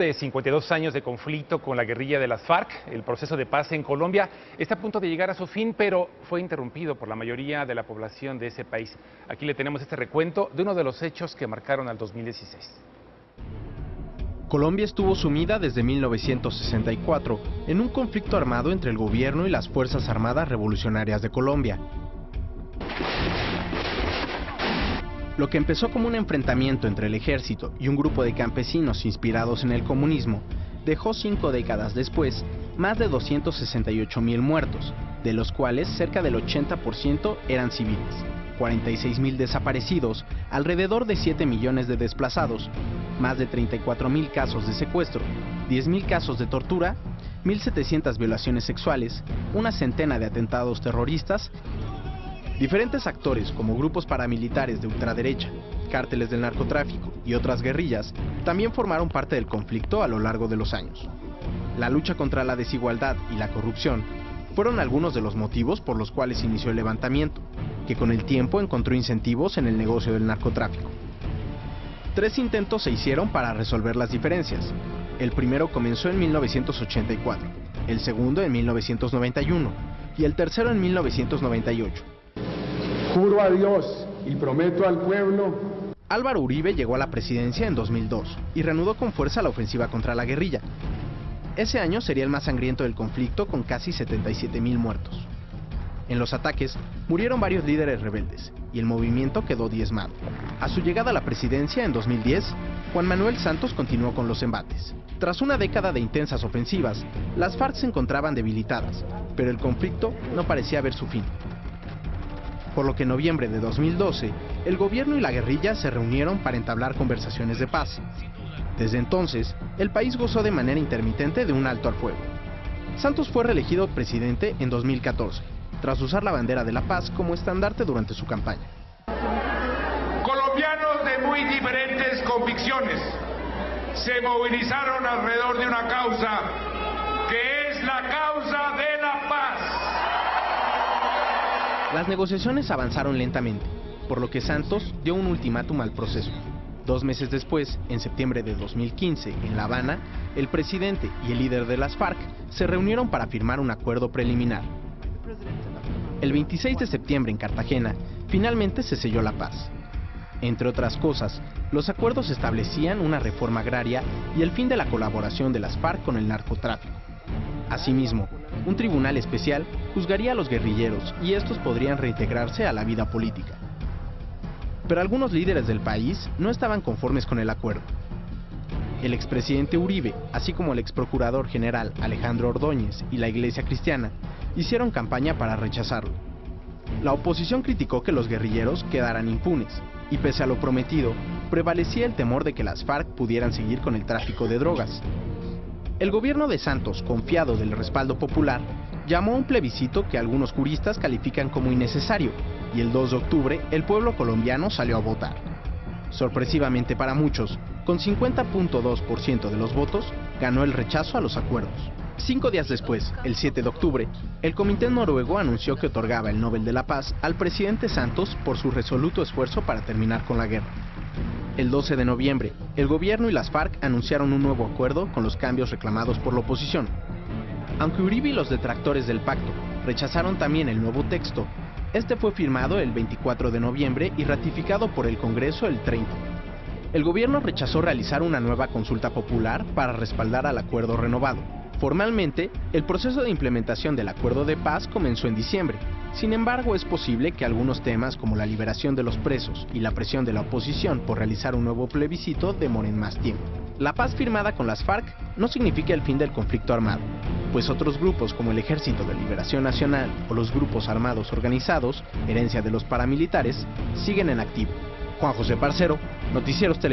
De 52 años de conflicto con la guerrilla de las FARC, el proceso de paz en Colombia está a punto de llegar a su fin, pero fue interrumpido por la mayoría de la población de ese país. Aquí le tenemos este recuento de uno de los hechos que marcaron al 2016. Colombia estuvo sumida desde 1964 en un conflicto armado entre el gobierno y las Fuerzas Armadas Revolucionarias de Colombia. Lo que empezó como un enfrentamiento entre el ejército y un grupo de campesinos inspirados en el comunismo, dejó 5 décadas después más de 268,000 muertos, de los cuales cerca del 80% eran civiles, 46,000 desaparecidos, alrededor de 7 millones de desplazados, más de 34,000 casos de secuestro, 10,000 casos de tortura, 1,700 violaciones sexuales, una centena de atentados terroristas. Diferentes actores como grupos paramilitares de ultraderecha, cárteles del narcotráfico y otras guerrillas también formaron parte del conflicto a lo largo de los años. La lucha contra la desigualdad y la corrupción fueron algunos de los motivos por los cuales inició el levantamiento, que con el tiempo encontró incentivos en el negocio del narcotráfico. 3 intentos se hicieron para resolver las diferencias. El primero comenzó en 1984, el segundo en 1991 y el tercero en 1998. Juro a Dios y prometo al pueblo. Álvaro Uribe llegó a la presidencia en 2002 y reanudó con fuerza la ofensiva contra la guerrilla. Ese año sería el más sangriento del conflicto, con casi 77,000 muertos. En los ataques murieron varios líderes rebeldes y el movimiento quedó diezmado. A su llegada a la presidencia en 2010, Juan Manuel Santos continuó con los embates. Tras una década de intensas ofensivas, las FARC se encontraban debilitadas, pero el conflicto no parecía ver su fin. Por lo que en noviembre de 2012, el gobierno y la guerrilla se reunieron para entablar conversaciones de paz. Desde entonces, el país gozó de manera intermitente de un alto al fuego. Santos fue reelegido presidente en 2014, tras usar la bandera de la paz como estandarte durante su campaña. Colombianos de muy diferentes convicciones se movilizaron alrededor de una causa que es la causa de la paz. Las negociaciones avanzaron lentamente, por lo que Santos dio un ultimátum al proceso. 2 meses después, en septiembre de 2015, en La Habana, el presidente y el líder de las FARC se reunieron para firmar un acuerdo preliminar. El 26 de septiembre en Cartagena, finalmente se selló la paz. Entre otras cosas, los acuerdos establecían una reforma agraria y el fin de la colaboración de las FARC con el narcotráfico. Asimismo, un tribunal especial juzgaría a los guerrilleros y estos podrían reintegrarse a la vida política. Pero algunos líderes del país no estaban conformes con el acuerdo. El expresidente Uribe, así como el exprocurador general Alejandro Ordóñez y la Iglesia Cristiana, hicieron campaña para rechazarlo. La oposición criticó que los guerrilleros quedaran impunes, y pese a lo prometido, prevalecía el temor de que las FARC pudieran seguir con el tráfico de drogas. El gobierno de Santos, confiado del respaldo popular, llamó a un plebiscito que algunos juristas califican como innecesario, y el 2 de octubre el pueblo colombiano salió a votar. Sorpresivamente para muchos, con 50,2% de los votos, ganó el rechazo a los acuerdos. 5 días después, el 7 de octubre, el Comité Noruego anunció que otorgaba el Nobel de la Paz al presidente Santos por su resoluto esfuerzo para terminar con la guerra. El 12 de noviembre, el gobierno y las FARC anunciaron un nuevo acuerdo con los cambios reclamados por la oposición. Aunque Uribe y los detractores del pacto rechazaron también el nuevo texto, este fue firmado el 24 de noviembre y ratificado por el Congreso el 30. El gobierno rechazó realizar una nueva consulta popular para respaldar al acuerdo renovado. Formalmente, el proceso de implementación del acuerdo de paz comenzó en diciembre. Sin embargo, es posible que algunos temas como la liberación de los presos y la presión de la oposición por realizar un nuevo plebiscito demoren más tiempo. La paz firmada con las FARC no significa el fin del conflicto armado, pues otros grupos como el Ejército de Liberación Nacional o los grupos armados organizados, herencia de los paramilitares, siguen en activo. Juan José Parcero, Noticieros Televisión.